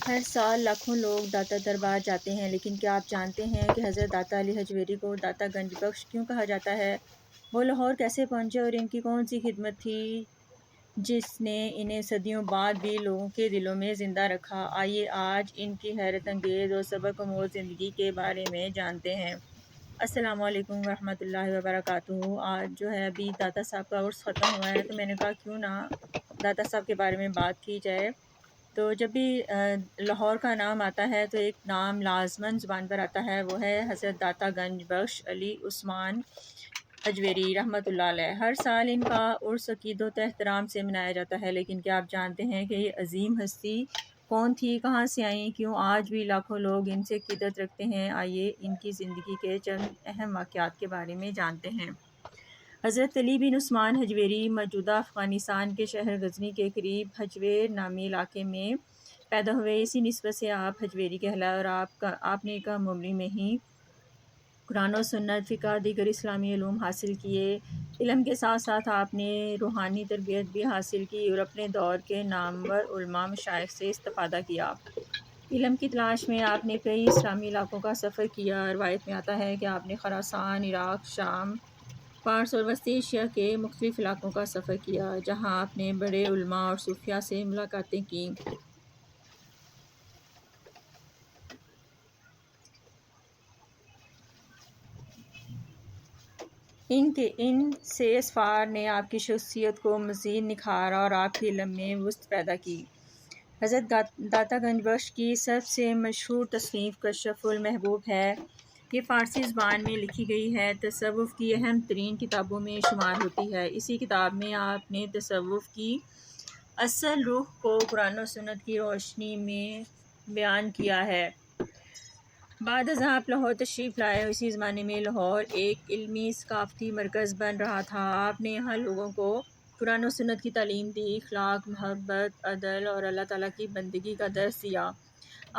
ہر سال لاکھوں لوگ داتا دربار جاتے ہیں، لیکن کیا آپ جانتے ہیں کہ حضرت داتا علی حجویری کو داتا گنج بخش کیوں کہا جاتا ہے؟ وہ لاہور کیسے پہنچے اور ان کی کون سی خدمت تھی جس نے انہیں صدیوں بعد بھی لوگوں کے دلوں میں زندہ رکھا؟ آئیے آج ان کی حیرت انگیز اور سبق آموز زندگی کے بارے میں جانتے ہیں۔ السلام علیکم ورحمۃ اللہ وبرکاتہ۔ آج جو ہے ابھی داتا صاحب کا عرس ختم ہوا ہے، تو میں نے کہا کیوں نہ داتا صاحب کے بارے میں بات کی جائے۔ تو جب بھی لاہور کا نام آتا ہے تو ایک نام لازماً زبان پر آتا ہے، وہ ہے حضرت داتا گنج بخش علی عثمان حجویری رحمۃ اللہ علیہ۔ ہر سال ان کا عرس عقیدت و احترام سے منایا جاتا ہے، لیکن کیا آپ جانتے ہیں کہ یہ عظیم ہستی کون تھی، کہاں سے آئیں، کیوں آج بھی لاکھوں لوگ ان سے عقیدت رکھتے ہیں؟ آئیے ان کی زندگی کے چند اہم واقعات کے بارے میں جانتے ہیں۔ حضرت علی بن عثمان حجویری موجودہ افغانستان کے شہر غزنی کے قریب حجویر نامی علاقے میں پیدا ہوئے۔ اسی نسبت سے آپ حجویری کہلائے اور آپ نے کم عمری میں ہی قرآن و سنت، فقہ، دیگر اسلامی علوم حاصل کیے۔ علم کے ساتھ ساتھ آپ نے روحانی تربیت بھی حاصل کی اور اپنے دور کے نامور علماء مشائخ سے استفادہ کیا۔ علم کی تلاش میں آپ نے کئی اسلامی علاقوں کا سفر کیا۔ روایت میں آتا ہے کہ آپ نے خراسان، عراق، شام، فارس اور وسطی ایشیا کے مختلف علاقوں کا سفر کیا، جہاں آپ نے بڑے علماء اور صوفیاء سے ملاقاتیں کیں۔ ان سے اسفار نے آپ کی شخصیت کو مزید نکھارا اور آپ کے علم میں وسعت پیدا کی۔ حضرت داتا گنج بخش کی سب سے مشہور تصنیف کشف المحبوب ہے۔ یہ فارسی زبان میں لکھی گئی ہے، تصوف کی اہم ترین کتابوں میں شمار ہوتی ہے۔ اسی کتاب میں آپ نے تصوف کی اصل روح کو قرآن و سنت کی روشنی میں بیان کیا ہے۔ بعد ازاں آپ لاہور تشریف لائے۔ اسی زمانے میں لاہور ایک علمی ثقافتی مرکز بن رہا تھا۔ آپ نے یہاں لوگوں کو قرآن و سنت کی تعلیم دی، اخلاق، محبت، عدل اور اللہ تعالیٰ کی بندگی کا درس دیا۔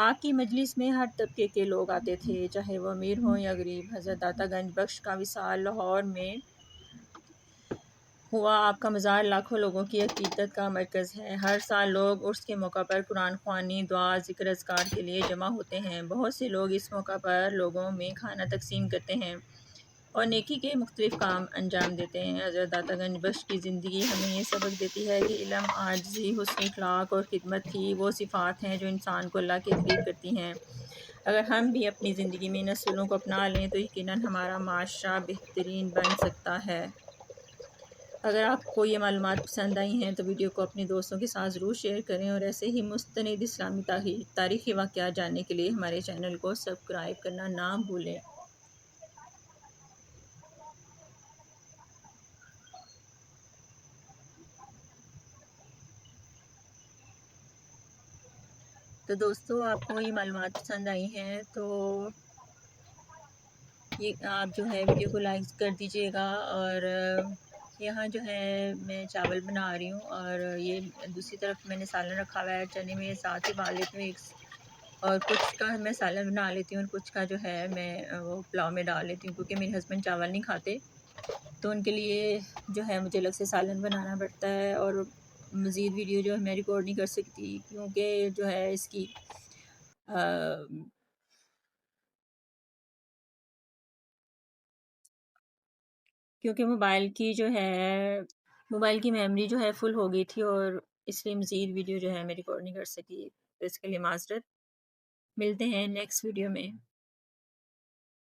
آپ کی مجلس میں ہر طبقے کے لوگ آتے تھے، چاہے وہ امیر ہوں یا غریب۔ حضرت داتا گنج بخش کا وصال لاہور میں ہوا۔ آپ کا مزار لاکھوں لوگوں کی عقیدت کا مرکز ہے۔ ہر سال لوگ عرس کے موقع پر قرآن خوانی، دعا، ذکر اذکار کے لیے جمع ہوتے ہیں۔ بہت سے لوگ اس موقع پر لوگوں میں کھانا تقسیم کرتے ہیں اور نیکی کے مختلف کام انجام دیتے ہیں۔ حضرت داتا گنج بخش کی زندگی ہمیں یہ سبق دیتی ہے کہ علم، عاجزی، حسن اخلاق اور خدمت ہی وہ صفات ہیں جو انسان کو اللہ کے قریب کرتی ہیں۔ اگر ہم بھی اپنی زندگی میں ان اصولوں کو اپنا لیں تو یقیناً ہمارا معاشرہ بہترین بن سکتا ہے۔ اگر آپ کو یہ معلومات پسند آئی ہیں تو ویڈیو کو اپنے دوستوں کے ساتھ ضرور شیئر کریں، اور ایسے ہی مستند اسلامی تاریخی واقعات جاننے کے لیے ہمارے چینل کو سبسکرائب کرنا نہ بھولیں۔ تو دوستو، آپ کو یہ معلومات پسند آئی ہیں تو یہ آپ جو ہے ویڈیو کو لائک کر دیجیے گا۔ اور یہاں جو ہے میں چاول بنا رہی ہوں، اور یہ دوسری طرف میں نے سالن رکھا ہوا ہے، چنے میں ساتھ ہی ابال لیتی ہوں اور کچھ کا میں سالن بنا لیتی ہوں اور کچھ کا جو ہے میں وہ پلاؤ میں ڈال لیتی ہوں، کیونکہ میرے ہسبینڈ چاول نہیں کھاتے، تو ان کے لیے جو ہے مجھے الگ سے سالن بنانا پڑتا ہے۔ اور مزید ویڈیو جو ہے میں ریکارڈ نہیں کر سکتی، کیونکہ جو ہے اس کی کیونکہ موبائل کی میموری جو ہے فل ہو گئی تھی، اور اس لیے مزید ویڈیو جو ہے میں ریکارڈ نہیں کر سکی، تو اس کے لیے معذرت۔ ملتے ہیں نیکسٹ ویڈیو میں۔